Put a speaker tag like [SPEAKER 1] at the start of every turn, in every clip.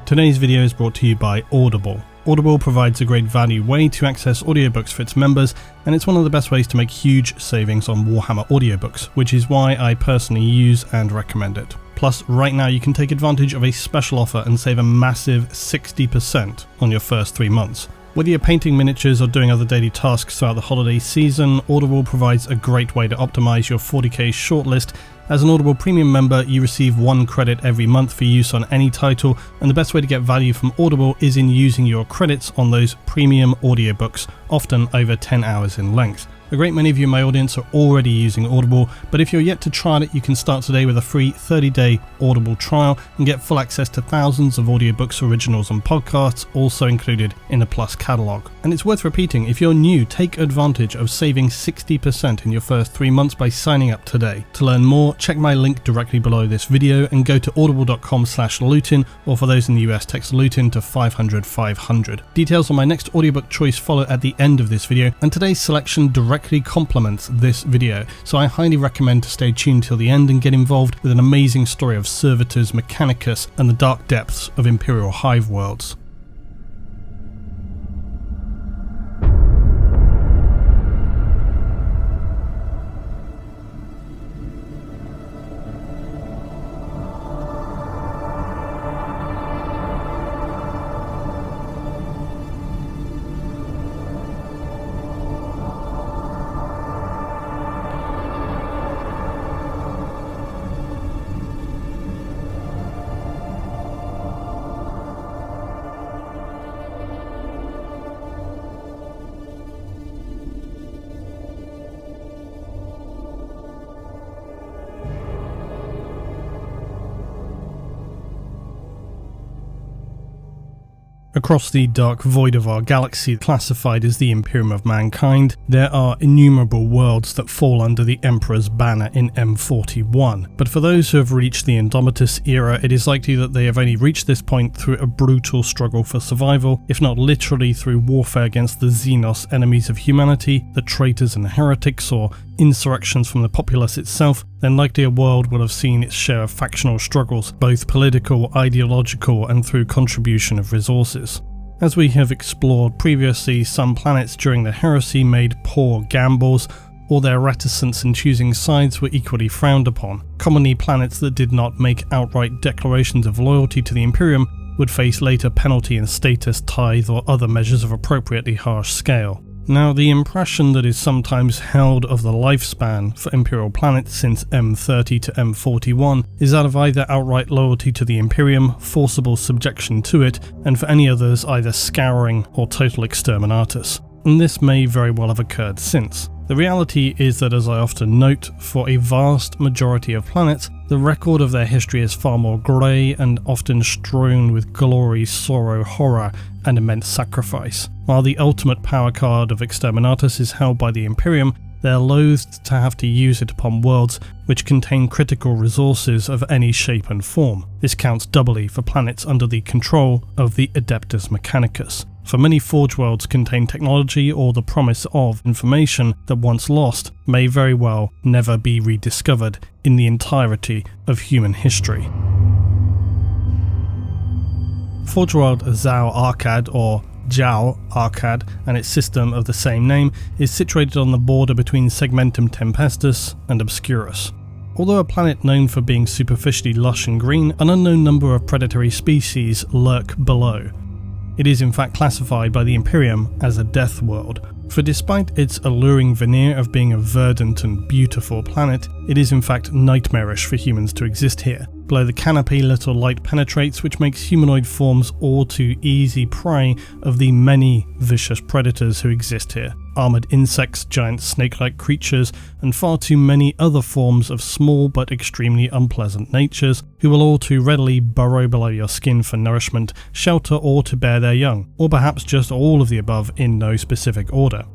[SPEAKER 1] Today's video is brought to you by Audible. Audible provides a great value way to access audiobooks for its members, and it's one of the best ways to make huge savings on Warhammer audiobooks, which is why I personally use and recommend it. Plus, right now you can take advantage of a special offer and save a massive 60% on your first 3 months. Whether you're painting miniatures or doing other daily tasks throughout the holiday season, Audible provides a great way to optimize your 40k shortlist. As an Audible Premium member, you receive 1 credit every month for use on any title, and the best way to get value from Audible is in using your credits on those premium audiobooks, often over 10 hours in length. A great many of you in my audience are already using Audible, but if you're yet to try it, you can start today with a free 30-day Audible trial and get full access to thousands of audiobooks, originals and podcasts, also included in the Plus catalogue. And it's worth repeating, if you're new, take advantage of saving 60% in your first 3 months by signing up today. To learn more, check my link directly below this video and go to audible.com/Lutin, or for those in the US, text Lutin to 500-500. Details on my next audiobook choice follow at the end of this video, and today's selection directly complements this video, so I highly recommend to stay tuned till the end and get involved with an amazing story of Servitors, Mechanicus and the dark depths of Imperial Hive worlds. Across the dark void of our galaxy, classified as the Imperium of Mankind, there are innumerable worlds that fall under the Emperor's banner in M41. But for those who have reached the Indomitus era, it is likely that they have only reached this point through a brutal struggle for survival, if not literally through warfare against the Xenos, enemies of humanity, the traitors and heretics, or insurrections from the populace itself. Then likely a world will have seen its share of factional struggles, both political, ideological, and through contribution of resources. As we have explored previously, some planets during the Heresy made poor gambles, or their reticence in choosing sides were equally frowned upon. Commonly, planets that did not make outright declarations of loyalty to the Imperium would face later penalty in status, tithe, or other measures of appropriately harsh scale. Now, the impression that is sometimes held of the lifespan for Imperial planets since M30 to M41 is that of either outright loyalty to the Imperium, forcible subjection to it, and for any others either scouring or total exterminatus. And this may very well have occurred since. The reality is that, as I often note, for a vast majority of planets, the record of their history is far more grey and often strewn with glory, sorrow, horror, and immense sacrifice. While the ultimate power card of Exterminatus is held by the Imperium, they are loath to have to use it upon worlds which contain critical resources of any shape and form. This counts doubly for planets under the control of the Adeptus Mechanicus. For many Forge worlds contain technology or the promise of information that once lost may very well never be rediscovered in the entirety of human history. Forge world Zhao-Arkhad, or Zhao-Arkhad, and its system of the same name is situated on the border between Segmentum Tempestus and Obscurus. Although a planet known for being superficially lush and green, an unknown number of predatory species lurk below. It is in fact classified by the Imperium as a death world, for despite its alluring veneer of being a verdant and beautiful planet, it is in fact nightmarish for humans to exist here. Below the canopy, little light penetrates, which makes humanoid forms all too easy prey of the many vicious predators who exist here. Armoured insects, giant snake-like creatures, and far too many other forms of small but extremely unpleasant natures, who will all too readily burrow below your skin for nourishment, shelter, or to bear their young, or perhaps just all of the above in no specific order.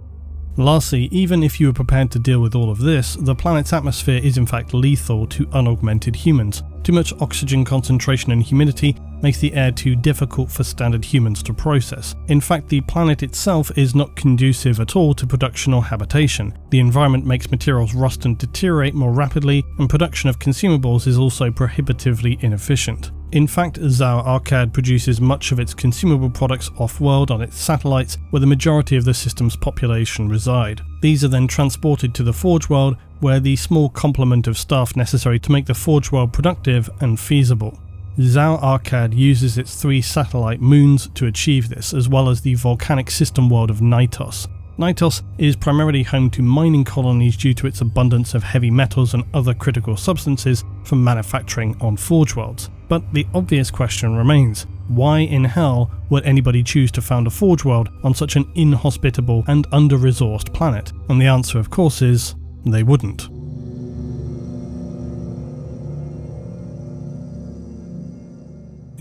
[SPEAKER 1] Lastly, even if you are prepared to deal with all of this, the planet's atmosphere is in fact lethal to unaugmented humans. Too much oxygen concentration and humidity makes the air too difficult for standard humans to process. In fact, the planet itself is not conducive at all to production or habitation. The environment makes materials rust and deteriorate more rapidly, and production of consumables is also prohibitively inefficient. In fact, Zhao-Arkhad produces much of its consumable products off-world on its satellites, where the majority of the system's population reside. These are then transported to the Forge World, where the small complement of staff necessary to make the Forge World productive and feasible. Zhao-Arkhad uses its 3 satellite moons to achieve this, as well as the volcanic system world of Nitos. Nitos is primarily home to mining colonies due to its abundance of heavy metals and other critical substances for manufacturing on Forge Worlds. But the obvious question remains, why in hell would anybody choose to found a Forge World on such an inhospitable and under-resourced planet? And the answer, of course, is they wouldn't.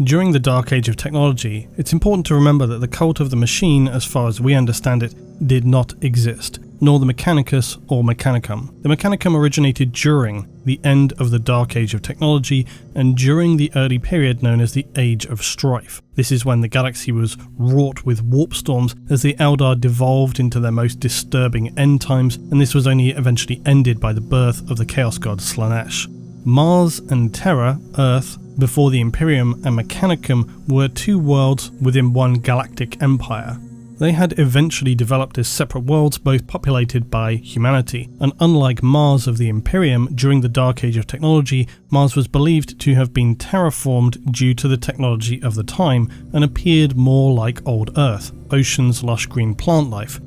[SPEAKER 1] During the Dark Age of technology, it's important to remember that the cult of the machine, as far as we understand it, did not exist, nor the Mechanicus or Mechanicum. The Mechanicum originated during the end of the Dark Age of technology and during the early period known as the Age of Strife. This is when the galaxy was wrought with warp storms as the Eldar devolved into their most disturbing end times, and this was only eventually ended by the birth of the Chaos God Slaanesh. Mars and Terra, Earth, before the Imperium and Mechanicum were 2 worlds within one galactic empire. They had eventually developed as separate worlds, both populated by humanity, and unlike Mars of the Imperium, during the Dark Age of technology, Mars was believed to have been terraformed due to the technology of the time and appeared more like old Earth, oceans, lush green plant life.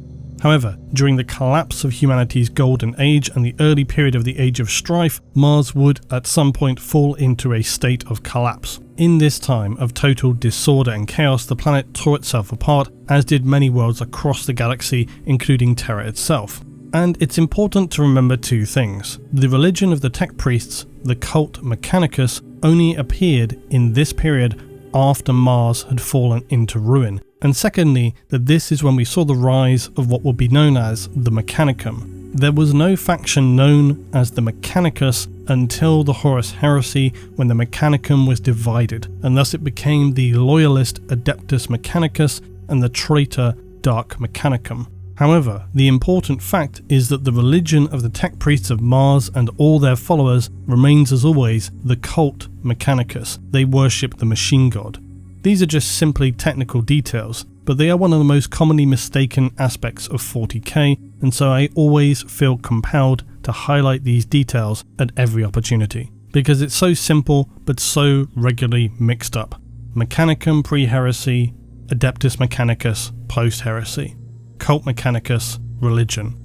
[SPEAKER 1] However, during the collapse of humanity's golden age and the early period of the Age of Strife, Mars would at some point fall into a state of collapse. In this time of total disorder and chaos, the planet tore itself apart, as did many worlds across the galaxy, including Terra itself. And it's important to remember 2 things. The religion of the tech priests, the cult Mechanicus, only appeared in this period after Mars had fallen into ruin. And secondly, that this is when we saw the rise of what would be known as the Mechanicum. There was no faction known as the Mechanicus until the Horus Heresy, when the Mechanicum was divided, and thus it became the loyalist Adeptus Mechanicus and the traitor Dark Mechanicum. However, the important fact is that the religion of the tech priests of Mars and all their followers remains as always the cult Mechanicus. They worship the machine god. These are just simply technical details, but they are one of the most commonly mistaken aspects of 40k, and so I always feel compelled to highlight these details at every opportunity, because it's so simple but so regularly mixed up. Mechanicum pre-heresy, Adeptus Mechanicus post-heresy, Cult Mechanicus, religion.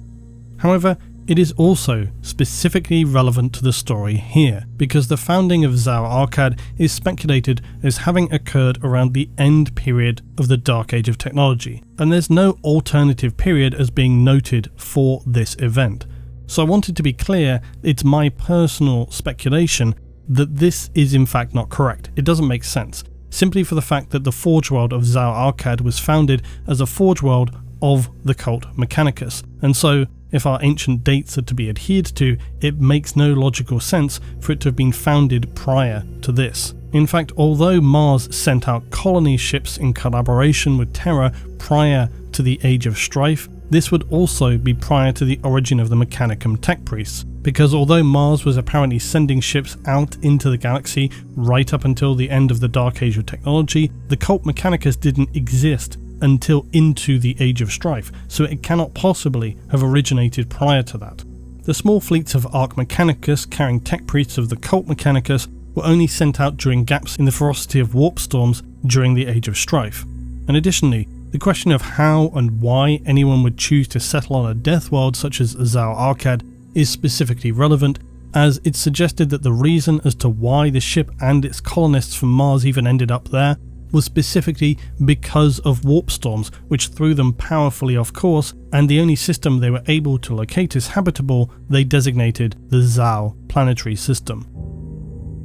[SPEAKER 1] However, it is also specifically relevant to the story here, because the founding of Zhao-Arkhad is speculated as having occurred around the end period of the Dark Age of technology, and there's no alternative period as being noted for this event. So I wanted to be clear, it's my personal speculation that this is in fact not correct. It doesn't make sense, simply for the fact that the Forge World of Zhao-Arkhad was founded as a Forge World of the cult Mechanicus, and so if our ancient dates are to be adhered to, it makes no logical sense for it to have been founded prior to this. In fact, although Mars sent out colony ships in collaboration with Terra prior to the Age of Strife, this would also be prior to the origin of the Mechanicum tech priests, because although Mars was apparently sending ships out into the galaxy right up until the end of the Dark Age of technology, the cult Mechanicus didn't exist until into the Age of Strife, so it cannot possibly have originated prior to that. The small fleets of Arch Mechanicus carrying tech priests of the cult Mechanicus were only sent out during gaps in the ferocity of warp storms during the Age of Strife. And additionally, the question of how and why anyone would choose to settle on a death world such as Zhao-Arkhad is specifically relevant, as it suggested that the reason as to why the ship and its colonists from Mars even ended up there was specifically because of warp storms, which threw them powerfully off course, and the only system they were able to locate as habitable they designated the Zhao planetary system.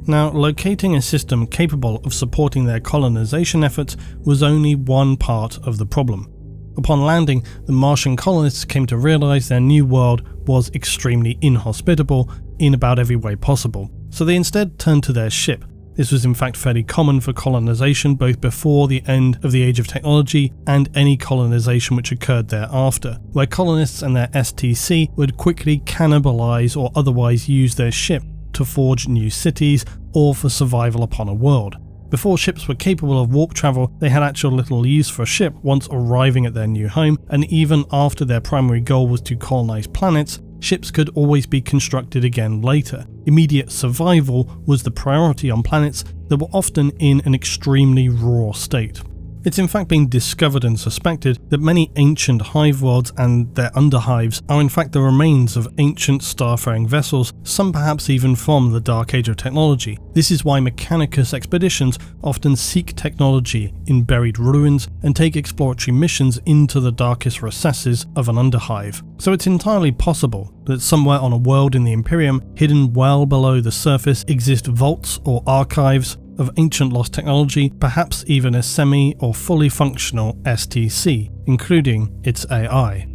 [SPEAKER 1] Now, locating a system capable of supporting their colonization efforts was only one part of the problem. Upon landing, the Martian colonists came to realize their new world was extremely inhospitable in about every way possible, so they instead turned to their ship. This was in fact fairly common for colonization both before the end of the Age of Technology and any colonization which occurred thereafter, where colonists and their STC would quickly cannibalize or otherwise use their ship to forge new cities or for survival upon a world. Before ships were capable of warp travel, they had actual little use for a ship once arriving at their new home, and even after their primary goal was to colonize planets, ships could always be constructed again later. Immediate survival was the priority on planets that were often in an extremely raw state. It's in fact been discovered and suspected that many ancient hive worlds and their underhives are in fact the remains of ancient starfaring vessels, some perhaps even from the Dark Age of technology. This is why Mechanicus expeditions often seek technology in buried ruins and take exploratory missions into the darkest recesses of an underhive. So it's entirely possible that somewhere on a world in the Imperium, hidden well below the surface, exist vaults or archives of ancient lost technology, perhaps even a semi or fully functional STC, including its AI.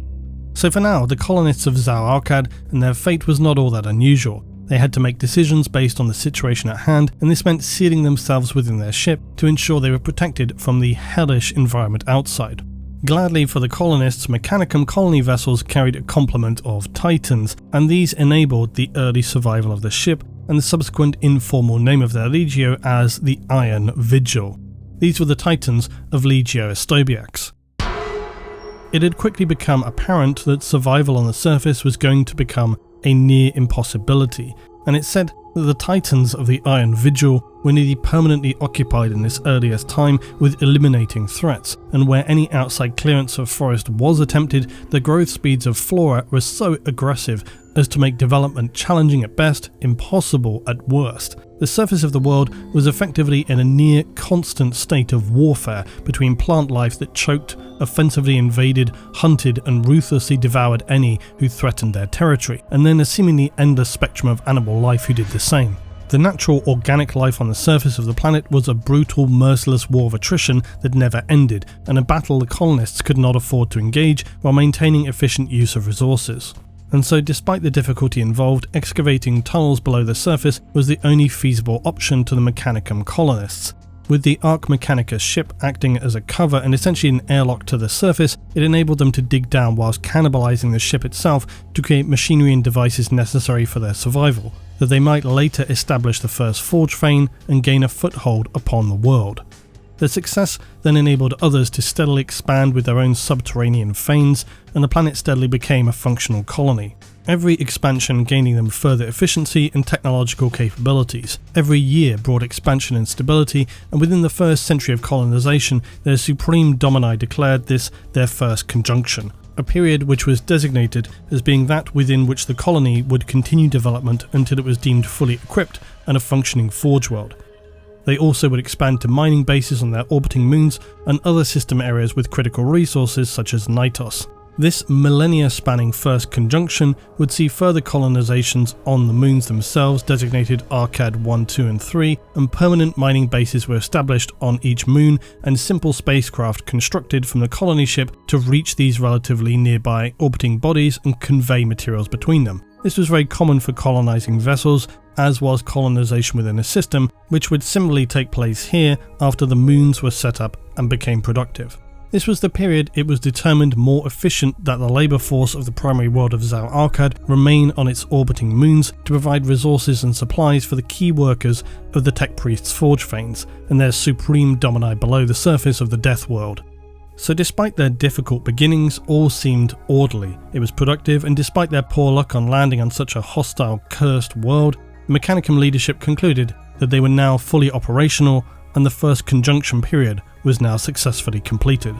[SPEAKER 1] So for now, the colonists of Zhao-Arkhad and their fate was not all that unusual. They had to make decisions based on the situation at hand, and this meant sealing themselves within their ship to ensure they were protected from the hellish environment outside. Gladly for the colonists, Mechanicum colony vessels carried a complement of Titans, and these enabled the early survival of the ship and the subsequent informal name of their legio as the Iron Vigil. These were the Titans of Legio Estobiax. It had quickly become apparent that survival on the surface was going to become a near impossibility, and it's said that the Titans of the Iron Vigil were nearly permanently occupied in this earliest time with eliminating threats, and where any outside clearance of forest was attempted, the growth speeds of flora were so aggressive as to make development challenging at best, impossible at worst. The surface of the world was effectively in a near constant state of warfare between plant life that choked, offensively invaded, hunted and ruthlessly devoured any who threatened their territory, and then a seemingly endless spectrum of animal life who did the same. The natural organic life on the surface of the planet was a brutal, merciless war of attrition that never ended, and a battle the colonists could not afford to engage while maintaining efficient use of resources. And so despite the difficulty involved, excavating tunnels below the surface was the only feasible option to the Mechanicum colonists. With the Arch Mechanicus ship acting as a cover and essentially an airlock to the surface, it enabled them to dig down whilst cannibalizing the ship itself to create machinery and devices necessary for their survival, that they might later establish the first forge fane and gain a foothold upon the world. Their success then enabled others to steadily expand with their own subterranean fanes, and the planet steadily became a functional colony. Every expansion gaining them further efficiency and technological capabilities. Every year brought expansion and stability, and within the first century of colonization, their supreme domini declared this their first conjunction, a period which was designated as being that within which the colony would continue development until it was deemed fully equipped and a functioning forge world. They also would expand to mining bases on their orbiting moons and other system areas with critical resources such as Nitos. This millennia-spanning first conjunction would see further colonizations on the moons themselves, designated Arcad 1, 2 and 3, and permanent mining bases were established on each moon and simple spacecraft constructed from the colony ship to reach these relatively nearby orbiting bodies and convey materials between them. This was very common for colonizing vessels, as was colonization within a system, which would similarly take place here after the moons were set up and became productive. This was the period it was determined more efficient that the labour force of the primary world of Zhao-Arkhad remain on its orbiting moons to provide resources and supplies for the key workers of the Tech Priests' forge fanes and their supreme domini below the surface of the Death World. So despite their difficult beginnings, all seemed orderly. It was productive, and despite their poor luck on landing on such a hostile, cursed world, the Mechanicum leadership concluded that they were now fully operational and the first conjunction period was now successfully completed.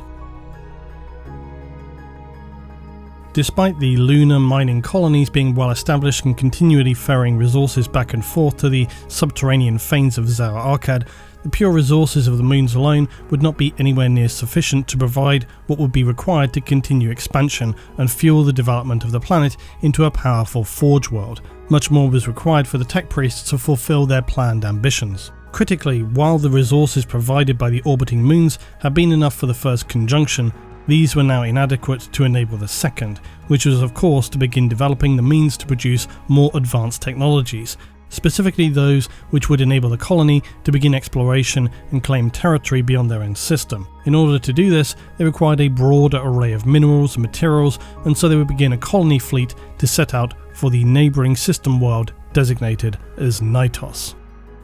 [SPEAKER 1] Despite the lunar mining colonies being well established and continually ferrying resources back and forth to the subterranean fanes of Zhao-Arkhad, the pure resources of the moons alone would not be anywhere near sufficient to provide what would be required to continue expansion and fuel the development of the planet into a powerful forge world. Much more was required for the Tech Priests to fulfill their planned ambitions. Critically, while the resources provided by the orbiting moons had been enough for the first conjunction, these were now inadequate to enable the second, which was of course to begin developing the means to produce more advanced technologies, specifically those which would enable the colony to begin exploration and claim territory beyond their own system. In order to do this, they required a broader array of minerals and materials, and so they would begin a colony fleet to set out for the neighbouring system world designated as Nitos.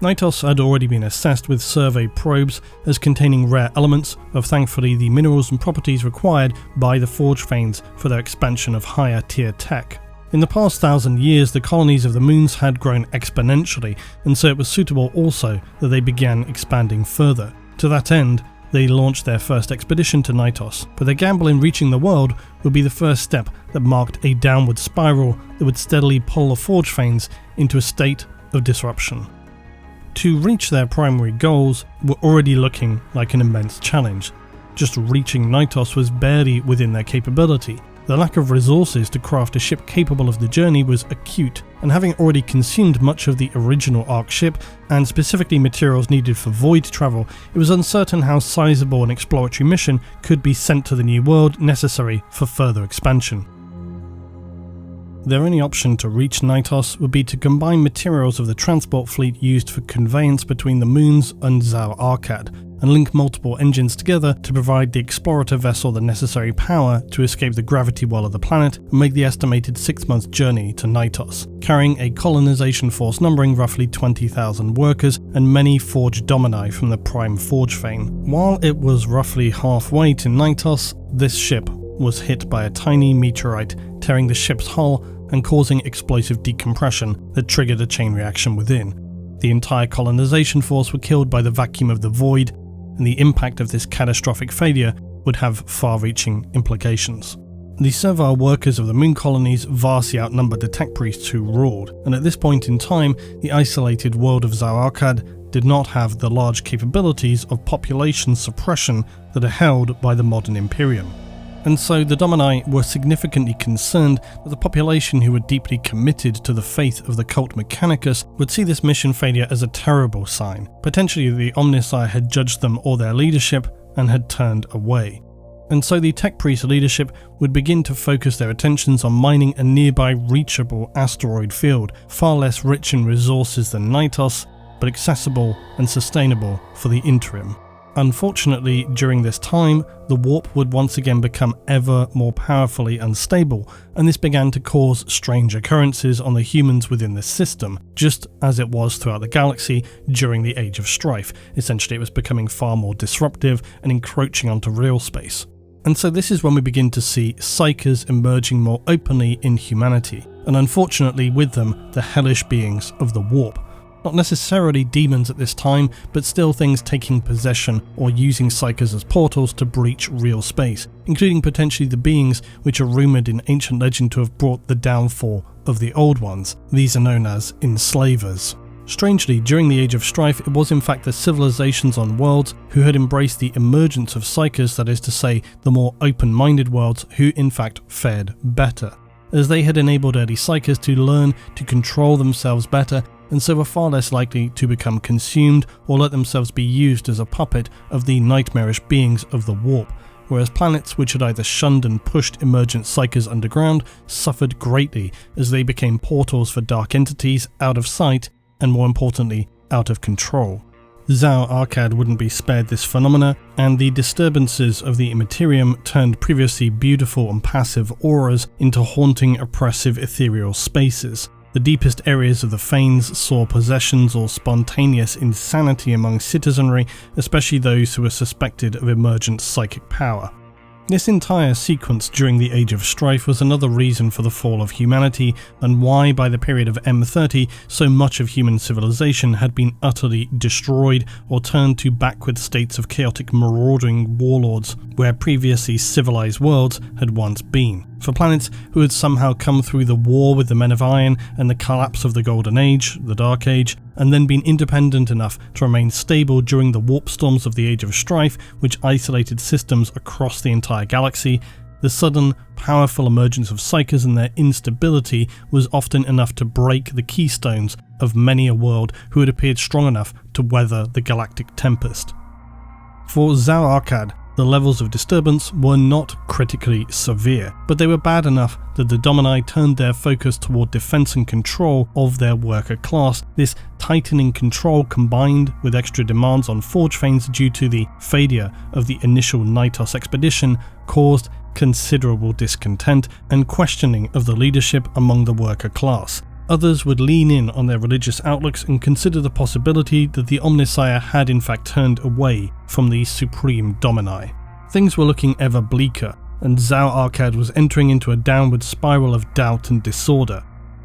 [SPEAKER 1] Nitos had already been assessed with survey probes as containing rare elements of thankfully the minerals and properties required by the Forge Fanes for their expansion of higher tier tech. In the past 1,000 years, the colonies of the moons had grown exponentially, and so it was suitable also that they began expanding further. To that end, they launched their first expedition to Nitos, but their gamble in reaching the world would be the first step that marked a downward spiral that would steadily pull the Forge Fanes into a state of disruption. To reach their primary goals were already looking like an immense challenge. Just reaching Nitos was barely within their capability. The lack of resources to craft a ship capable of the journey was acute, and having already consumed much of the original Ark ship, and specifically materials needed for void travel, it was uncertain how sizable an exploratory mission could be sent to the new world necessary for further expansion. Their only option to reach Nitos would be to combine materials of the transport fleet used for conveyance between the moons and Zhao-Arkhad, and link multiple engines together to provide the explorator vessel the necessary power to escape the gravity well of the planet and make the estimated 6-month journey to Nitos, carrying a colonization force numbering roughly 20,000 workers and many forged domini from the Prime Forge Fane. While it was roughly halfway to Nitos, this ship was hit by a tiny meteorite, tearing the ship's hull and causing explosive decompression that triggered a chain reaction within. The entire colonization force were killed by the vacuum of the void, and the impact of this catastrophic failure would have far-reaching implications. The servile workers of the moon colonies vastly outnumbered the tech priests who ruled, and at this point in time, the isolated world of Zhao-Arkhad did not have the large capabilities of population suppression that are held by the modern Imperium. And so the Domini were significantly concerned that the population who were deeply committed to the faith of the cult Mechanicus would see this mission failure as a terrible sign. Potentially the Omnissiah had judged them or their leadership and had turned away. And so the tech priest leadership would begin to focus their attentions on mining a nearby reachable asteroid field, far less rich in resources than Nitos, but accessible and sustainable for the interim. Unfortunately, during this time, the warp would once again become ever more powerfully unstable, and this began to cause strange occurrences on the humans within the system, just as it was throughout the galaxy during the Age of Strife. Essentially, it was becoming far more disruptive and encroaching onto real space. And so this is when we begin to see psykers emerging more openly in humanity, and unfortunately with them, the hellish beings of the warp. Not necessarily demons at this time, but still things taking possession or using psykers as portals to breach real space, including potentially the beings which are rumoured in ancient legend to have brought the downfall of the Old Ones. These are known as enslavers. Strangely, during the Age of Strife, it was in fact the civilizations on worlds who had embraced the emergence of psykers, that is to say, the more open-minded worlds, who in fact fared better, as they had enabled early psykers to learn to control themselves better, and so were far less likely to become consumed or let themselves be used as a puppet of the nightmarish beings of the warp, whereas planets which had either shunned and pushed emergent psykers underground suffered greatly as they became portals for dark entities out of sight and, more importantly, out of control. Zhao-Arkhad wouldn't be spared this phenomena, and the disturbances of the Immaterium turned previously beautiful and passive auras into haunting, oppressive ethereal spaces. The deepest areas of the Fanes saw possessions or spontaneous insanity among citizenry, especially those who were suspected of emergent psychic power. This entire sequence during the Age of Strife was another reason for the fall of humanity, and why by the period of M30 so much of human civilization had been utterly destroyed or turned to backward states of chaotic marauding warlords where previously civilized worlds had once been. For planets who had somehow come through the war with the Men of Iron and the collapse of the Golden Age, the Dark Age, and then been independent enough to remain stable during the warp storms of the Age of Strife, which isolated systems across the entire galaxy, the sudden, powerful emergence of psykers and their instability was often enough to break the keystones of many a world who had appeared strong enough to weather the galactic tempest. For Zhao-Arkhad, the levels of disturbance were not critically severe, but they were bad enough that the Domini turned their focus toward defense and control of their worker class. This tightening control, combined with extra demands on Forge Fanes due to the failure of the initial Nitos expedition, caused considerable discontent and questioning of the leadership among the worker class. Others would lean in on their religious outlooks and consider the possibility that the Omnissiah had in fact turned away from the supreme domini. Things were looking ever bleaker, and Zhao-Arkhad was entering into a downward spiral of doubt and disorder.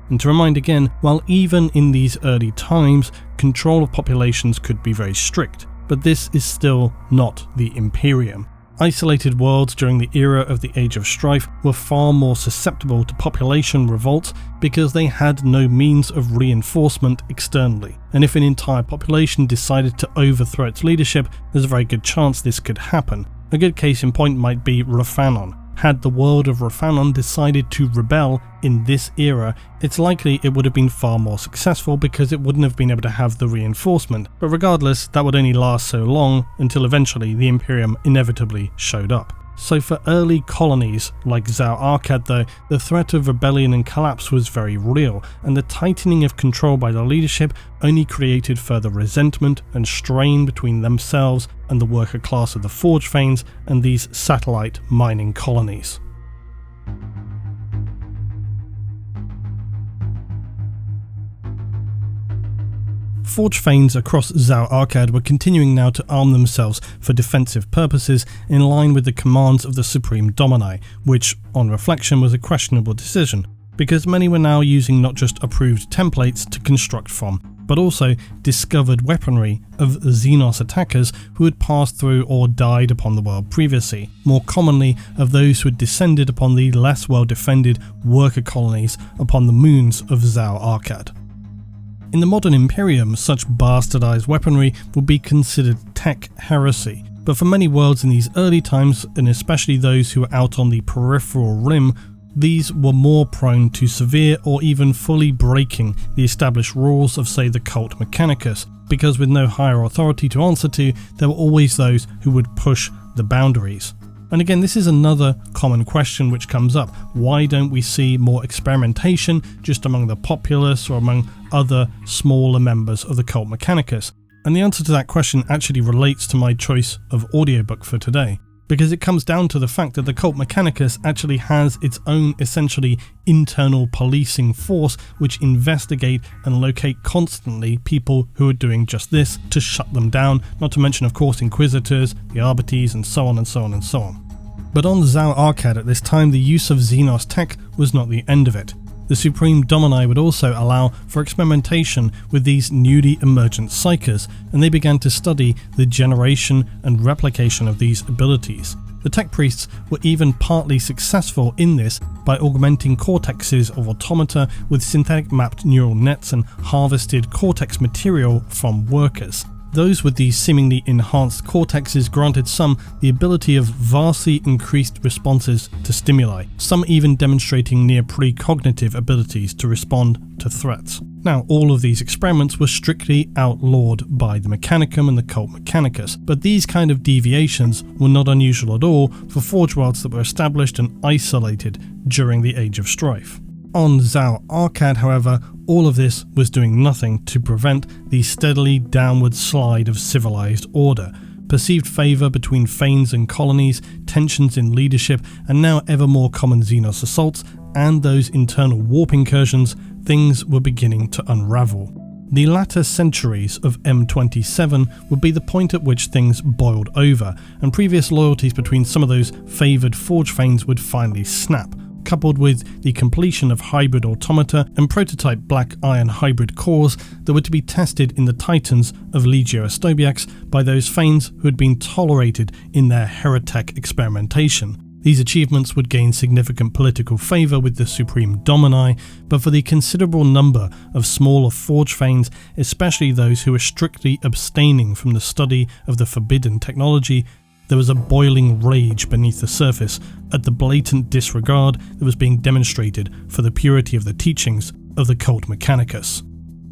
[SPEAKER 1] And to remind again, while even in these early times, control of populations could be very strict, but this is still not the Imperium. Isolated worlds during the era of the Age of Strife were far more susceptible to population revolts because they had no means of reinforcement externally, and if an entire population decided to overthrow its leadership, there's a very good chance this could happen. A good case in point might be Raphanon. Had the world of Raphanon decided to rebel in this era, it's likely it would have been far more successful because it wouldn't have been able to have the reinforcement, but regardless, that would only last so long until eventually the Imperium inevitably showed up. So for early colonies like Zhao-Arkhad though, the threat of rebellion and collapse was very real, and the tightening of control by the leadership only created further resentment and strain between themselves and the worker class of the Forge Fanes and these satellite mining colonies. Forge Fanes across Zhao-Arkhad were continuing now to arm themselves for defensive purposes in line with the commands of the Supreme Domini, which, on reflection, was a questionable decision, because many were now using not just approved templates to construct from, but also discovered weaponry of Xenos attackers who had passed through or died upon the world previously, more commonly of those who had descended upon the less well-defended worker colonies upon the moons of Zhao-Arkhad. In the modern Imperium, such bastardized weaponry would be considered tech heresy, but for many worlds in these early times, and especially those who were out on the peripheral rim, these were more prone to severe or even fully breaking the established rules of, say, the Cult Mechanicus, because with no higher authority to answer to, there were always those who would push the boundaries. And again, this is another common question which comes up. Why don't we see more experimentation just among the populace or among other smaller members of the Cult Mechanicus? And the answer to that question actually relates to my choice of audiobook for today, because it comes down to the fact that the Cult Mechanicus actually has its own essentially internal policing force which investigate and locate constantly people who are doing just this to shut them down, not to mention of course Inquisitors, the Arbites, and so on and so on and so on. But on Zhao-Arkhad at this time, the use of Xenos tech was not the end of it. The Supreme Domini would also allow for experimentation with these newly emergent psychers, and they began to study the generation and replication of these abilities. The tech priests were even partly successful in this by augmenting cortexes of automata with synthetic mapped neural nets and harvested cortex material from workers. Those with these seemingly enhanced cortexes granted some the ability of vastly increased responses to stimuli, some even demonstrating near precognitive abilities to respond to threats. Now, all of these experiments were strictly outlawed by the Mechanicum and the Cult Mechanicus, but these kind of deviations were not unusual at all for forge worlds that were established and isolated during the Age of Strife. On Zhao-Arkhad, however, all of this was doing nothing to prevent the steadily downward slide of civilized order. Perceived favour between Fanes and colonies, tensions in leadership, and now ever more common Xenos assaults, and those internal warp incursions, things were beginning to unravel. The latter centuries of M27 would be the point at which things boiled over, and previous loyalties between some of those favoured Forge Fanes would finally snap, coupled with the completion of hybrid automata and prototype black iron hybrid cores that were to be tested in the Titans of Legio Astobiax by those Fanes who had been tolerated in their HereTeks experimentation. These achievements would gain significant political favour with the Supreme Domini, but for the considerable number of smaller Forge Fanes, especially those who were strictly abstaining from the study of the forbidden technology, there was a boiling rage beneath the surface at the blatant disregard that was being demonstrated for the purity of the teachings of the Cult Mechanicus.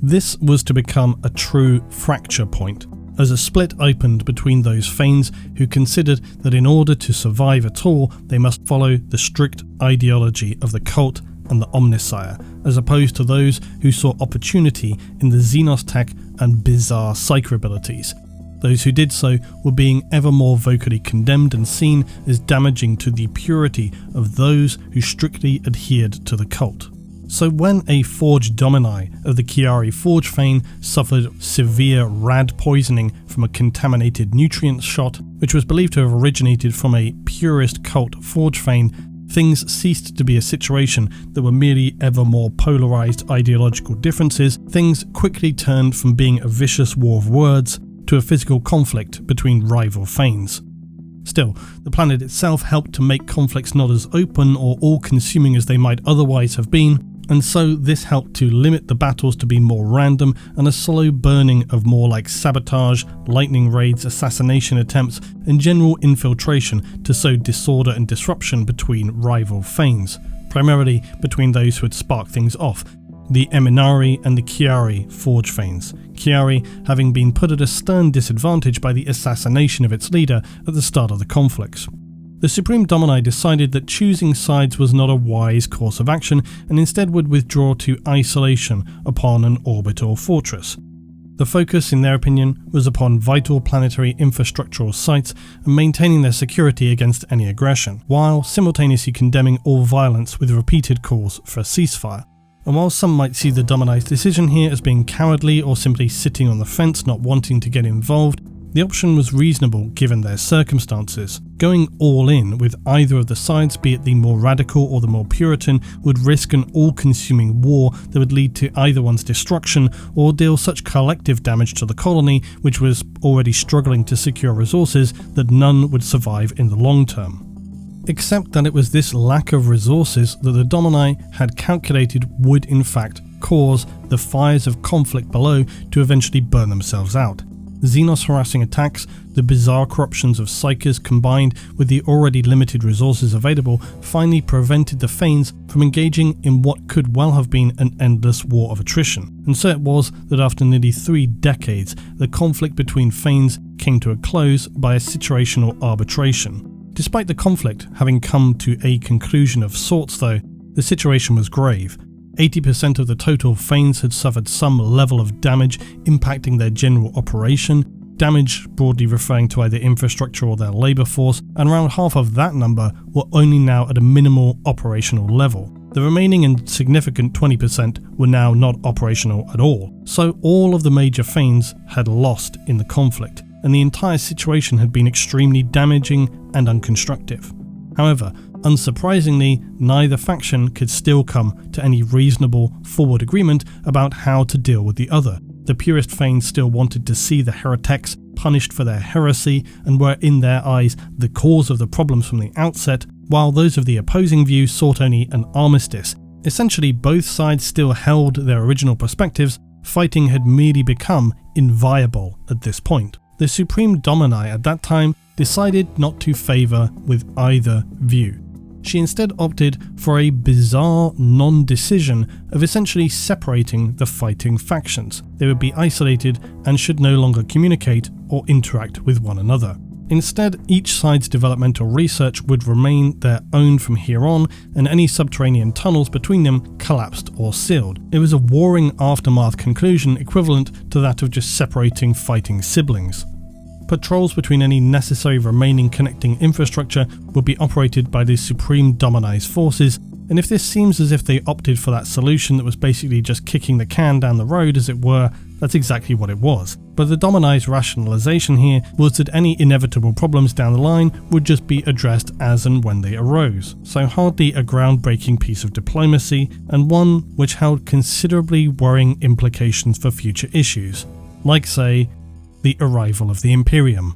[SPEAKER 1] This was to become a true fracture point, as a split opened between those Fanes who considered that in order to survive at all, they must follow the strict ideology of the cult and the Omnissiah, as opposed to those who saw opportunity in the Xenos tech and bizarre psyker abilities. Those who did so were being ever more vocally condemned and seen as damaging to the purity of those who strictly adhered to the cult. So when a Forge Domini of the Chiari Forge Fane suffered severe rad poisoning from a contaminated nutrient shot, which was believed to have originated from a purist cult Forge Fane, things ceased to be a situation that were merely ever more polarized ideological differences. Things quickly turned from being a vicious war of words to a physical conflict between rival Fanes. Still, the planet itself helped to make conflicts not as open or all-consuming as they might otherwise have been, and so this helped to limit the battles to be more random and a slow burning of more like sabotage, lightning raids, assassination attempts, and general infiltration to sow disorder and disruption between rival Fanes, primarily between those who had sparked things off, the Eminari and the Chiari Forge Fanes, Chiari having been put at a stern disadvantage by the assassination of its leader at the start of the conflicts. The Supreme Domini decided that choosing sides was not a wise course of action and instead would withdraw to isolation upon an orbit or fortress. The focus, in their opinion, was upon vital planetary infrastructural sites and maintaining their security against any aggression, while simultaneously condemning all violence with repeated calls for a ceasefire. And while some might see the Domini's decision here as being cowardly or simply sitting on the fence not wanting to get involved, the option was reasonable given their circumstances. Going all in with either of the sides, be it the more radical or the more Puritan, would risk an all-consuming war that would lead to either one's destruction or deal such collective damage to the colony, which was already struggling to secure resources, that none would survive in the long term. Except that it was this lack of resources that the Domini had calculated would in fact cause the fires of conflict below to eventually burn themselves out. Xenos harassing attacks, the bizarre corruptions of Psykers combined with the already limited resources available finally prevented the Fanes from engaging in what could well have been an endless war of attrition. And so it was that after nearly 3 decades, the conflict between Fanes came to a close by a situational arbitration. Despite the conflict having come to a conclusion of sorts though, the situation was grave. 80% of the total Fanes had suffered some level of damage impacting their general operation, damage broadly referring to either infrastructure or their labour force, and around half of that number were only now at a minimal operational level. The remaining and significant 20% were now not operational at all, so all of the major Fanes had lost in the conflict, and the entire situation had been extremely damaging and unconstructive. However, unsurprisingly, neither faction could still come to any reasonable forward agreement about how to deal with the other. The purist Fanes still wanted to see the HereTeks punished for their heresy and were in their eyes the cause of the problems from the outset, while those of the opposing view sought only an armistice. Essentially, both sides still held their original perspectives. Fighting had merely become inviable at this point. The Supreme Domini at that time decided not to favour with either view. She instead opted for a bizarre non-decision of essentially separating the fighting factions. They would be isolated and should no longer communicate or interact with one another. Instead, each side's developmental research would remain their own from here on, and any subterranean tunnels between them collapsed or sealed. It was a warring aftermath conclusion equivalent to that of just separating fighting siblings. Patrols between any necessary remaining connecting infrastructure would be operated by the Supreme Domini's forces, and if this seems as if they opted for that solution that was basically just kicking the can down the road as it were, that's exactly what it was. But the Domini's rationalization here was that any inevitable problems down the line would just be addressed as and when they arose, so hardly a groundbreaking piece of diplomacy, and one which held considerably worrying implications for future issues, like say, the arrival of the Imperium.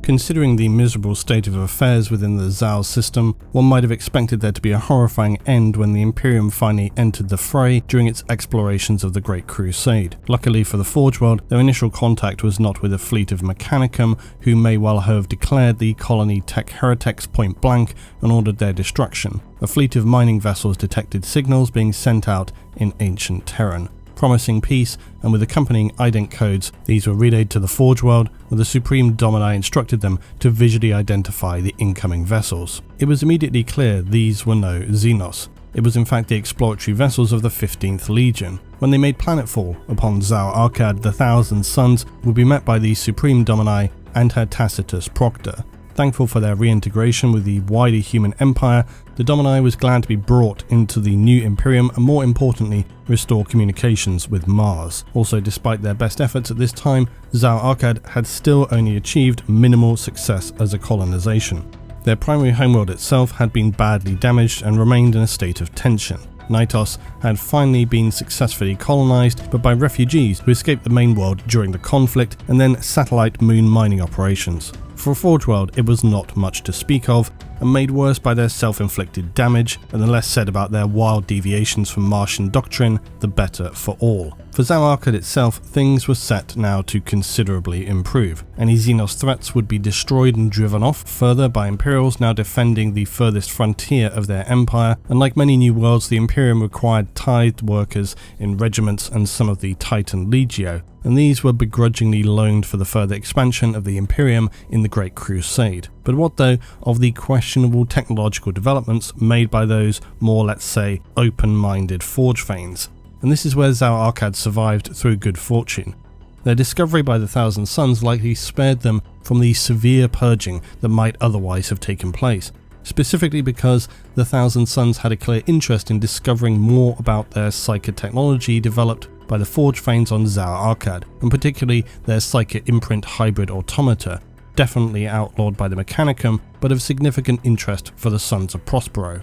[SPEAKER 1] Considering the miserable state of affairs within the Zhao system, one might have expected there to be a horrifying end when the Imperium finally entered the fray during its explorations of the Great Crusade. Luckily for the Forge World, their initial contact was not with a fleet of Mechanicum, who may well have declared the colony tech HereTeks point blank and ordered their destruction. A fleet of mining vessels detected signals being sent out in ancient Terran, promising peace, and with accompanying ident codes, these were relayed to the Forge World, where the Supreme Domini instructed them to visually identify the incoming vessels. It was immediately clear these were no Xenos. It was in fact the exploratory vessels of the 15th Legion. When they made planetfall upon Zhao-Arkhad, the Thousand Suns would be met by the Supreme Domini and her Tacitus Proctor. Thankful for their reintegration with the wider human empire, the Domini was glad to be brought into the new Imperium and, more importantly, restore communications with Mars. Also, despite their best efforts at this time, Zhao-Arkhad had still only achieved minimal success as a colonization. Their primary homeworld itself had been badly damaged and remained in a state of tension. Nitos had finally been successfully colonized, but by refugees who escaped the main world during the conflict and then satellite moon mining operations. For a Forge world, it was not much to speak of, and made worse by their self-inflicted damage, and the less said about their wild deviations from Martian doctrine, the better for all. For Zhao-Arkhad itself, things were set now to considerably improve. Any Xenos threats would be destroyed and driven off further by Imperials now defending the furthest frontier of their empire, and like many new worlds, the Imperium required tithed workers in regiments and some of the Titan Legio, and these were begrudgingly loaned for the further expansion of the Imperium in the Great Crusade. But what though of the questionable technological developments made by those more, let's say, open-minded Forge Thanes? And this is where Zhao-Arkhad survived through good fortune. Their discovery by the Thousand Sons likely spared them from the severe purging that might otherwise have taken place, specifically because the Thousand Sons had a clear interest in discovering more about their psychic technology developed by the Forge Thanes on Zhao-Arkhad, and particularly their psychic imprint hybrid automata, definitely outlawed by the Mechanicum, but of significant interest for the Sons of Prospero.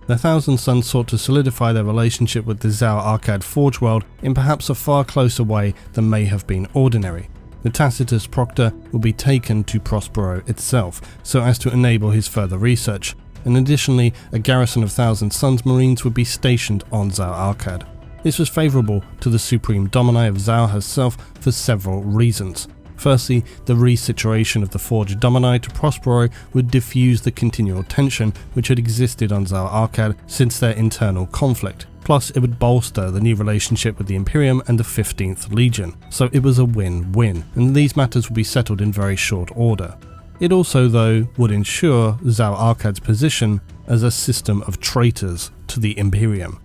[SPEAKER 1] The Thousand Sons sought to solidify their relationship with the Zhao-Arkhad Forge world in perhaps a far closer way than may have been ordinary. The Tacitus Proctor would be taken to Prospero itself, so as to enable his further research, and additionally a garrison of Thousand Sons Marines would be stationed on Zhao-Arkhad. This was favourable to the Supreme Domini of Zhao herself for several reasons. Firstly, the resituation of the Forged Domini to Prospero would diffuse the continual tension which had existed on Zhao-Arkhad since their internal conflict. Plus, it would bolster the new relationship with the Imperium and the 15th Legion, so it was a win-win, and these matters would be settled in very short order. It also, though, would ensure Zhao-Arkhad's position as a system of traitors to the Imperium,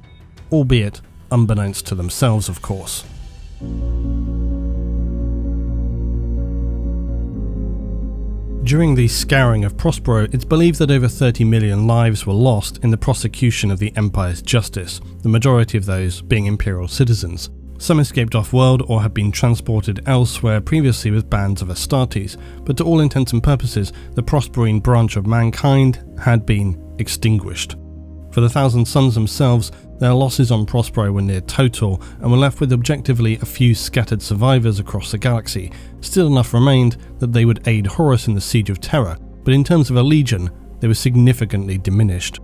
[SPEAKER 1] albeit unbeknownst to themselves, of course. During the scouring of Prospero, it's believed that over 30 million lives were lost in the prosecution of the Empire's justice, the majority of those being Imperial citizens. Some escaped off-world or had been transported elsewhere previously with bands of Astartes, but to all intents and purposes, the Prosperine branch of mankind had been extinguished. For the Thousand Sons themselves, their losses on Prospero were near total and were left with objectively a few scattered survivors across the galaxy. Still enough remained that they would aid Horus in the Siege of Terra, but in terms of a legion, they were significantly diminished.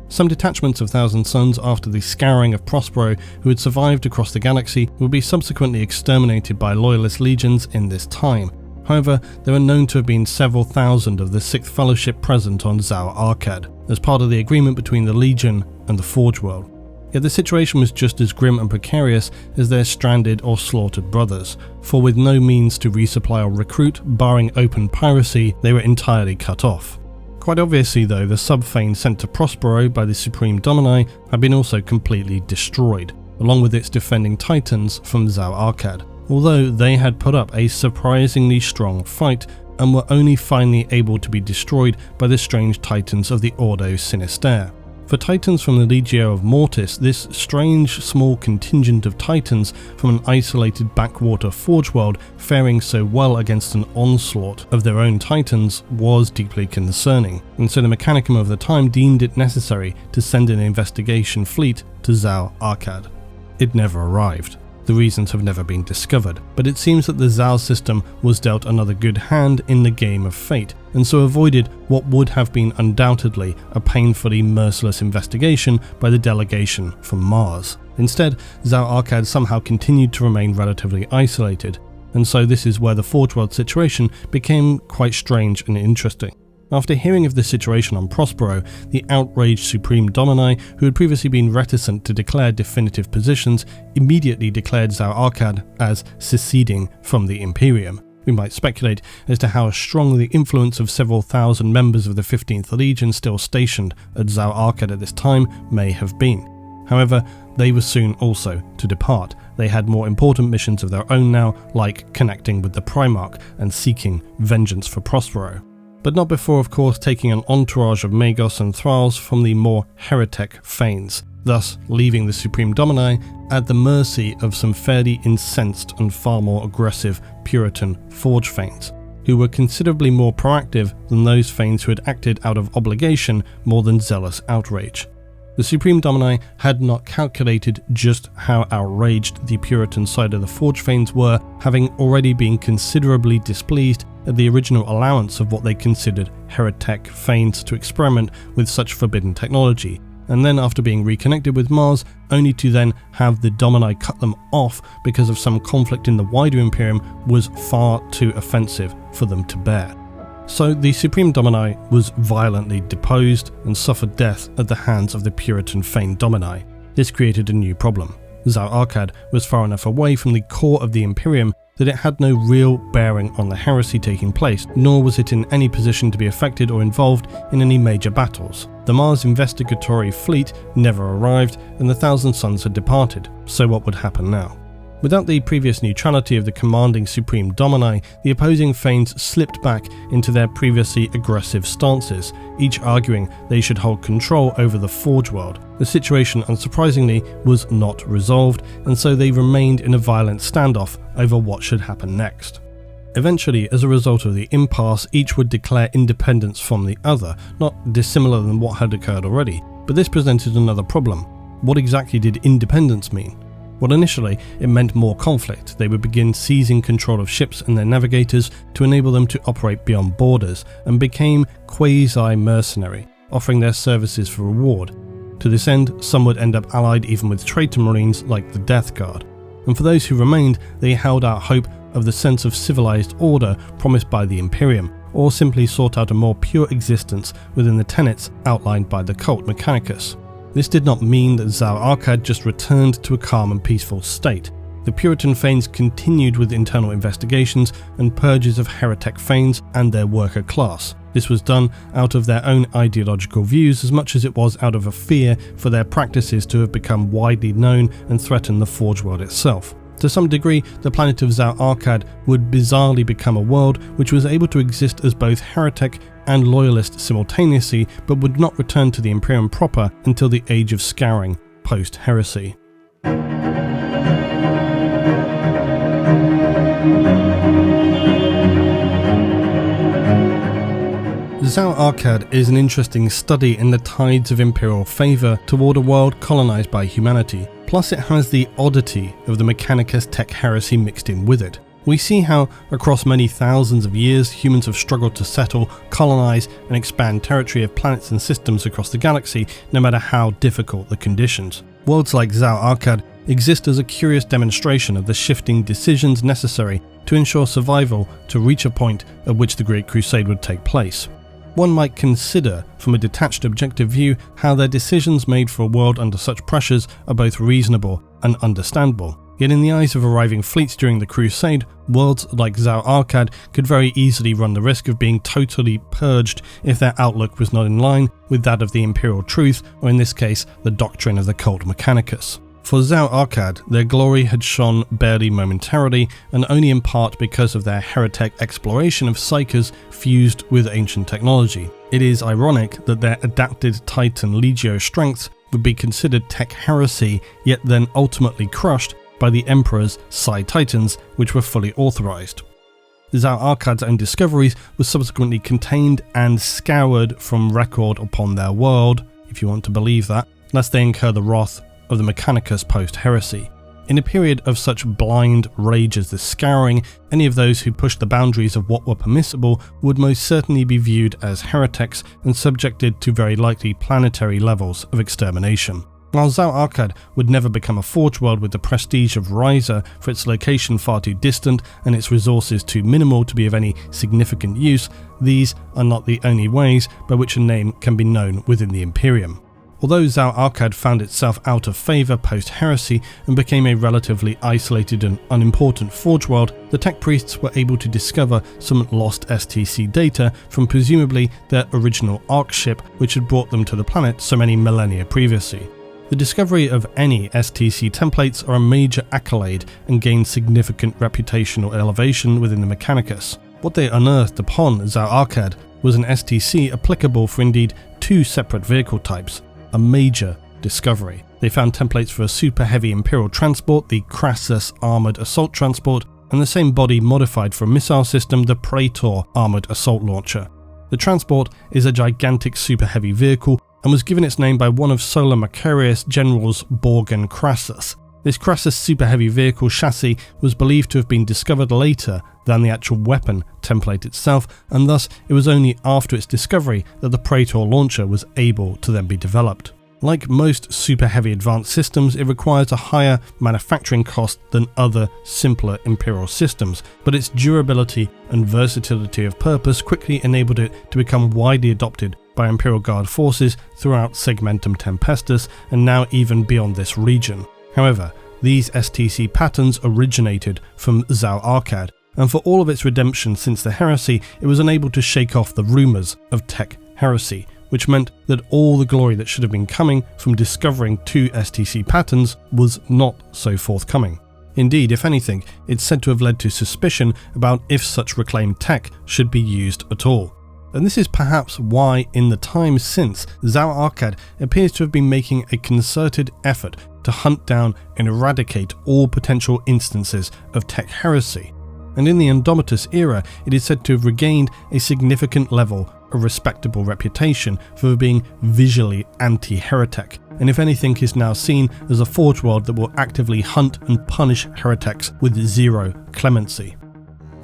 [SPEAKER 1] Some detachments of Thousand Sons after the scouring of Prospero who had survived across the galaxy would be subsequently exterminated by loyalist legions in this time. However, there are known to have been several thousand of the Sixth Fellowship present on Zhao-Arkhad, as part of the agreement between the Legion and the Forge world. Yet the situation was just as grim and precarious as their stranded or slaughtered brothers, for with no means to resupply or recruit, barring open piracy, they were entirely cut off. Quite obviously though, the sub-Thane sent to Prospero by the Supreme Domini had been also completely destroyed, along with its defending Titans from Zhao-Arkhad, although they had put up a surprisingly strong fight and were only finally able to be destroyed by the strange Titans of the Ordo Sinister. For Titans from the Legio of Mortis, this strange small contingent of Titans from an isolated backwater Forge world faring so well against an onslaught of their own Titans was deeply concerning, and so the Mechanicum of the time deemed it necessary to send an investigation fleet to Zhao-Arkhad. It never arrived. The reasons have never been discovered, but it seems that the Zhao system was dealt another good hand in the game of fate, and so avoided what would have been undoubtedly a painfully merciless investigation by the delegation from Mars. Instead, Zhao-Arkhad somehow continued to remain relatively isolated, and so this is where the Forge world situation became quite strange and interesting. After hearing of the situation on Prospero, the outraged Supreme Domini, who had previously been reticent to declare definitive positions, immediately declared Zhao-Arkhad as seceding from the Imperium. We might speculate as to how strong the influence of several thousand members of the 15th Legion still stationed at Zhao-Arkhad at this time may have been. However, they were soon also to depart. They had more important missions of their own now, like connecting with the Primarch and seeking vengeance for Prospero. but not before of course taking an entourage of Magos and Thralls from the more heretic Thanes, thus leaving the Supreme Domini at the mercy of some fairly incensed and far more aggressive Puritan Forge Thanes, who were considerably more proactive than those Thanes who had acted out of obligation more than zealous outrage. The Supreme Domini had not calculated just how outraged the Puritan side of the Forge Thanes were, having already been considerably displeased at the original allowance of what they considered heretic Thanes to experiment with such forbidden technology, and then after being reconnected with Mars, only to then have the Domini cut them off because of some conflict in the wider Imperium was far too offensive for them to bear. So the Supreme Domini was violently deposed and suffered death at the hands of the Puritan Thane Domini. This created a new problem. Zhao-Arkhad was far enough away from the core of the Imperium that it had no real bearing on the heresy taking place, nor was it in any position to be affected or involved in any major battles. The Mars investigatory fleet never arrived and the Thousand Suns had departed, so what would happen now? Without the previous neutrality of the commanding Supreme Domini, the opposing Thanes slipped back into their previously aggressive stances, each arguing they should hold control over the Forge world. The situation, unsurprisingly, was not resolved, and so they remained in a violent standoff over what should happen next. Eventually, as a result of the impasse, each would declare independence from the other, not dissimilar than what had occurred already, but this presented another problem. What exactly did independence mean? Well, initially, it meant more conflict. They would begin seizing control of ships and their navigators to enable them to operate beyond borders, and became quasi-mercenary, offering their services for reward. To this end, some would end up allied even with traitor marines like the Death Guard. And for those who remained, they held out hope of the sense of civilized order promised by the Imperium, or simply sought out a more pure existence within the tenets outlined by the cult Mechanicus. This did not mean that Zhao-Arkhad just returned to a calm and peaceful state. The Puritan Thanes continued with internal investigations and purges of heretic Thanes and their worker class. This was done out of their own ideological views as much as it was out of a fear for their practices to have become widely known and threaten the Forge world itself. To some degree, the planet of Zhao-Arkhad would bizarrely become a world which was able to exist as both heretic and loyalist simultaneously, but would not return to the Imperium proper until the Age of Scouring, post-Heresy. Zhao-Arkhad is an interesting study in the tides of Imperial favour toward a world colonised by humanity, plus it has the oddity of the Mechanicus tech heresy mixed in with it. We see how, across many thousands of years, humans have struggled to settle, colonise and expand territory of planets and systems across the galaxy, no matter how difficult the conditions. Worlds like Zhao-Arkhad exist as a curious demonstration of the shifting decisions necessary to ensure survival to reach a point at which the Great Crusade would take place. One might consider, from a detached objective view, how their decisions made for a world under such pressures are both reasonable and understandable. Yet in the eyes of arriving fleets during the Crusade, worlds like Zhao-Arkhad could very easily run the risk of being totally purged if their outlook was not in line with that of the Imperial truth, or in this case, the doctrine of the cult Mechanicus. For Zhao-Arkhad, their glory had shone barely momentarily, and only in part because of their heretic exploration of psychers fused with ancient technology. It is ironic that their adapted Titan Legio strengths would be considered tech heresy, yet then ultimately crushed by the Emperor's Psi Titans, which were fully authorized. Zhao-Arkhad's own discoveries were subsequently contained and scoured from record upon their world, if you want to believe that, lest they incur the wrath of the Mechanicus post-heresy. In a period of such blind rage as the Scouring, any of those who pushed the boundaries of what were permissible would most certainly be viewed as heretics and subjected to very likely planetary levels of extermination. While Zhao-Arkhad would never become a Forge world with the prestige of Riser for its location far too distant and its resources too minimal to be of any significant use, these are not the only ways by which a name can be known within the Imperium. Although Zhao-Arkhad found itself out of favour post-heresy and became a relatively isolated and unimportant Forge world, the tech priests were able to discover some lost STC data from presumably their original Ark ship which had brought them to the planet so many millennia previously. The discovery of any STC templates are a major accolade and gained significant reputational elevation within the Mechanicus. What they unearthed upon Zhao-Arkhad was an STC applicable for indeed two separate vehicle types, a major discovery. They found templates for a super heavy Imperial transport, the Crassus Armoured Assault Transport, and the same body modified for a missile system, the Praetor Armoured Assault Launcher. The transport is a gigantic super heavy vehicle and was given its name by one of Solar Macarius generals Borgen Crassus. This Crassus super heavy vehicle chassis was believed to have been discovered later than the actual weapon template itself, and thus it was only after its discovery that the Praetor launcher was able to then be developed. Like most super heavy advanced systems, it requires a higher manufacturing cost than other simpler Imperial systems, but its durability and versatility of purpose quickly enabled it to become widely adopted by Imperial Guard forces throughout Segmentum Tempestus and now even beyond this region. However, these STC patterns originated from Zhao-Arkhad, and for all of its redemption since the Heresy, it was unable to shake off the rumours of tech heresy, which meant that all the glory that should have been coming from discovering two STC patterns was not so forthcoming. Indeed, if anything, it's said to have led to suspicion about if such reclaimed tech should be used at all. And this is perhaps why, in the time since, Zhao-Arkhad appears to have been making a concerted effort to hunt down and eradicate all potential instances of tech heresy. And in the Indomitus era, it is said to have regained a significant level of respectable reputation for being visually anti-heretic, and if anything is now seen as a forge world that will actively hunt and punish heretics with zero clemency.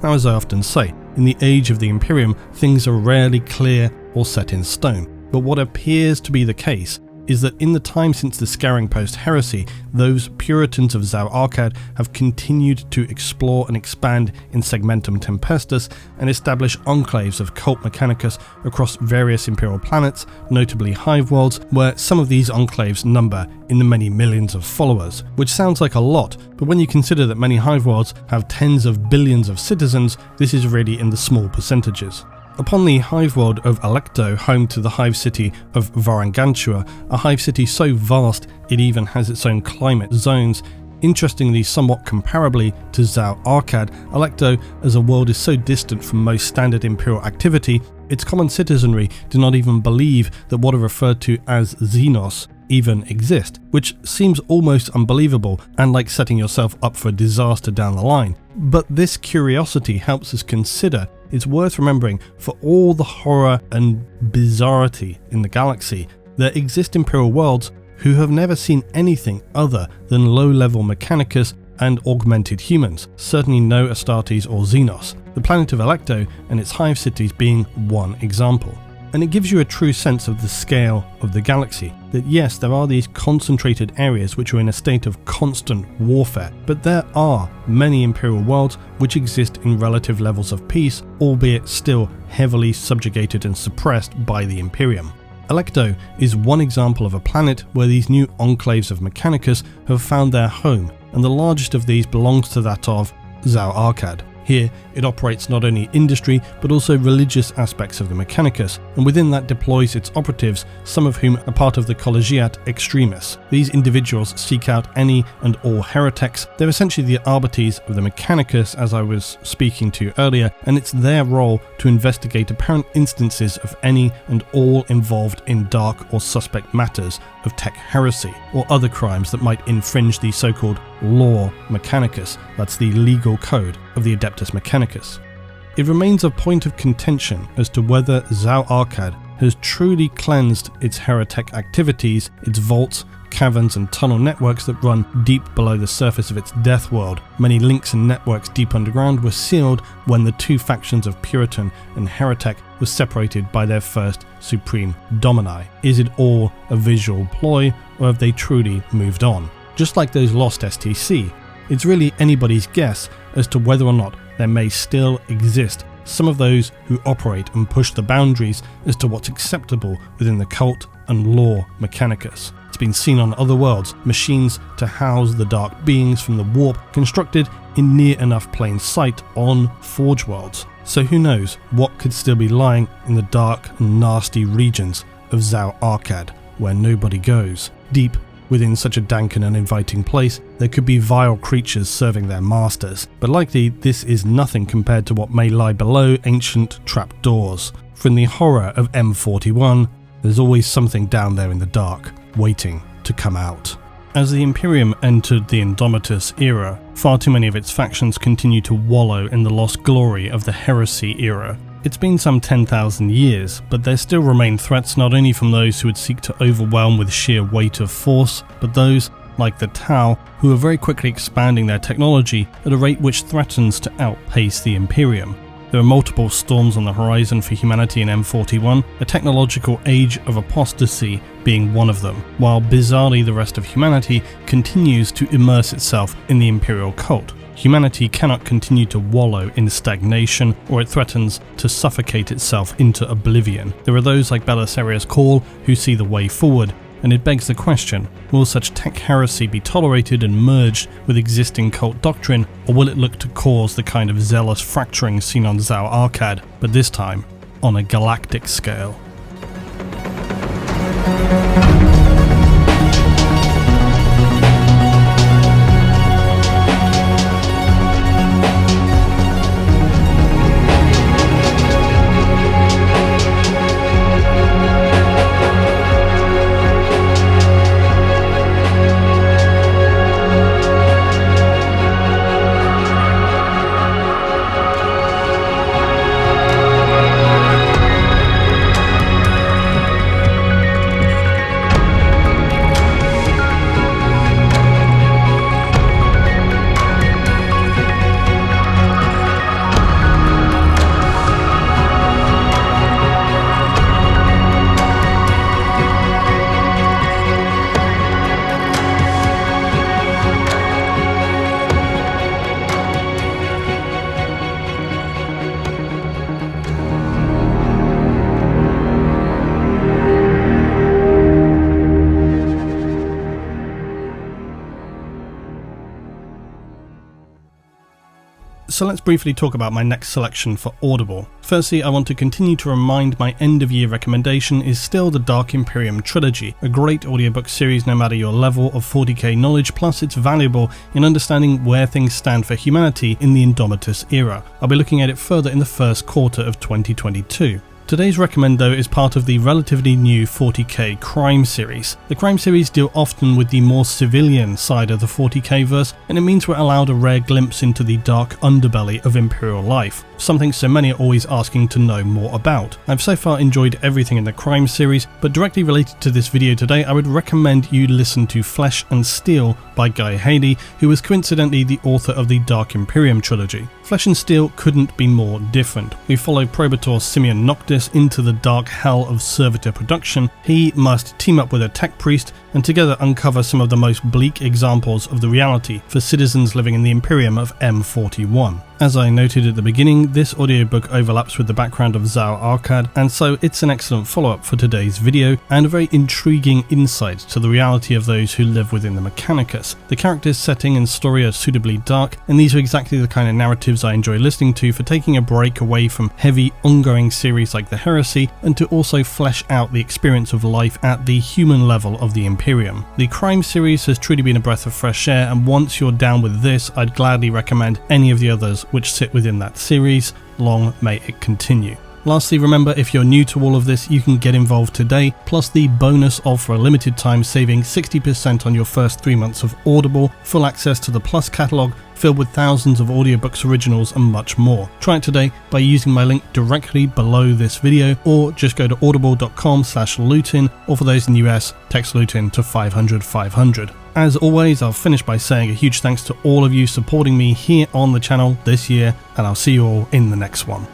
[SPEAKER 1] Now, as I often say, in the age of the Imperium, things are rarely clear or set in stone, but what appears to be the case is that in the time since the Scarring Post heresy, those Puritans of Zhao-Arkhad have continued to explore and expand in Segmentum Tempestus and establish enclaves of cult mechanicus across various Imperial planets, notably hive worlds, where some of these enclaves number in the many millions of followers, which sounds like a lot, but when you consider that many hive worlds have tens of billions of citizens, this is really in the small percentages. Upon the hive world of Alecto, home to the hive city of Varangantua, a hive city so vast it even has its own climate zones. Interestingly, somewhat comparably to Zhao-Arkhad, Alecto as a world is so distant from most standard Imperial activity, its common citizenry do not even believe that what are referred to as Xenos even exist, which seems almost unbelievable and like setting yourself up for a disaster down the line. But this curiosity helps us consider it's worth remembering for all the horror and bizarrity in the galaxy, there exist Imperial worlds who have never seen anything other than low-level Mechanicus and augmented humans, certainly no Astartes or Xenos, the planet of Alecto and its hive cities being one example. And it gives you a true sense of the scale of the galaxy, that yes, there are these concentrated areas which are in a state of constant warfare, but there are many Imperial worlds which exist in relative levels of peace, albeit still heavily subjugated and suppressed by the Imperium. Alecto is one example of a planet where these new enclaves of Mechanicus have found their home, and the largest of these belongs to that of Zhao-Arkhad. Here, it operates not only industry, but also religious aspects of the Mechanicus, and within that deploys its operatives, some of whom are part of the Collegiate Extremis. These individuals seek out any and all heretics. They're essentially the arbitres of the Mechanicus, as I was speaking to earlier, and it's their role to investigate apparent instances of any and all involved in dark or suspect matters of tech heresy, or other crimes that might infringe the so-called Law Mechanicus, that's the legal code of the Adeptus Mechanicus. It remains a point of contention as to whether Zhao-Arkhad has truly cleansed its heretic activities, its vaults, caverns and tunnel networks that run deep below the surface of its death world. Many links and networks deep underground were sealed when the two factions of Puritan and Heretic were separated by their first supreme domini. Is it all a visual ploy, or have they truly moved on? Just like those lost STC, it's really anybody's guess as to whether or not there may still exist some of those who operate and push the boundaries as to what's acceptable within the cult and law Mechanicus. It's been seen on other worlds, machines to house the dark beings from the warp constructed in near enough plain sight on Forge worlds. So who knows what could still be lying in the dark and nasty regions of Zhao-Arkhad, where nobody goes. Deep within such a dank and uninviting place, there could be vile creatures serving their masters, but likely this is nothing compared to what may lie below ancient trapdoors. for in the horror of M41, there's always something down there in the dark, waiting to come out. As the Imperium entered the Indomitus era, far too many of its factions continue to wallow in the lost glory of the Heresy era. It's been some 10,000 years, but there still remain threats not only from those who would seek to overwhelm with sheer weight of force, but those, like the Tau, who are very quickly expanding their technology at a rate which threatens to outpace the Imperium. There are multiple storms on the horizon for humanity in M41, a technological age of apostasy being one of them, while bizarrely the rest of humanity continues to immerse itself in the Imperial cult. Humanity cannot continue to wallow in stagnation, or it threatens to suffocate itself into oblivion. There are those like Belisarius Cawl who see the way forward, and it begs the question, will such tech heresy be tolerated and merged with existing cult doctrine, or will it look to cause the kind of zealous fracturing seen on Zhao-Arkhad, but this time on a galactic scale? So let's briefly talk about my next selection for Audible. Firstly, I want to continue to remind my end of year recommendation is still the Dark Imperium trilogy, a great audiobook series no matter your level of 40k knowledge, plus it's valuable in understanding where things stand for humanity in the Indomitus era. I'll be looking at it further in the first quarter of 2022. Today's recommend though is part of the relatively new 40k crime series. The crime series deal often with the more civilian side of the 40k verse, and it means we're allowed a rare glimpse into the dark underbelly of Imperial life, something so many are always asking to know more about. I've so far enjoyed everything in the crime series, but directly related to this video today I would recommend you listen to Flesh and Steel by Guy Haley, who was coincidentally the author of the Dark Imperium trilogy. Flesh and Steel couldn't be more different. We follow Probator Simeon Noctis into the dark hell of servitor production. He must team up with a tech priest and together uncover some of the most bleak examples of the reality for citizens living in the Imperium of M41. As I noted at the beginning, this audiobook overlaps with the background of Zhao-Arkhad, and so it's an excellent follow-up for today's video, and a very intriguing insight to the reality of those who live within the Mechanicus. The character's setting and story are suitably dark, and these are exactly the kind of narratives I enjoy listening to for taking a break away from heavy, ongoing series like the Heresy, and to also flesh out the experience of life at the human level of the Imperium. The crime series has truly been a breath of fresh air, and once you're down with this, I'd gladly recommend any of the others which sit within that series. Long may it continue. Lastly, remember, if you're new to all of this, you can get involved today, plus the bonus of, for a limited time, saving 60% on your first 3 months of Audible, full access to the Plus catalogue, filled with thousands of audiobooks originals and much more. Try it today by using my link directly below this video, or just go to audible.com/Lutin, or for those in the US, text Lutin to 500 500. As always, I'll finish by saying a huge thanks to all of you supporting me here on the channel this year, and I'll see you all in the next one.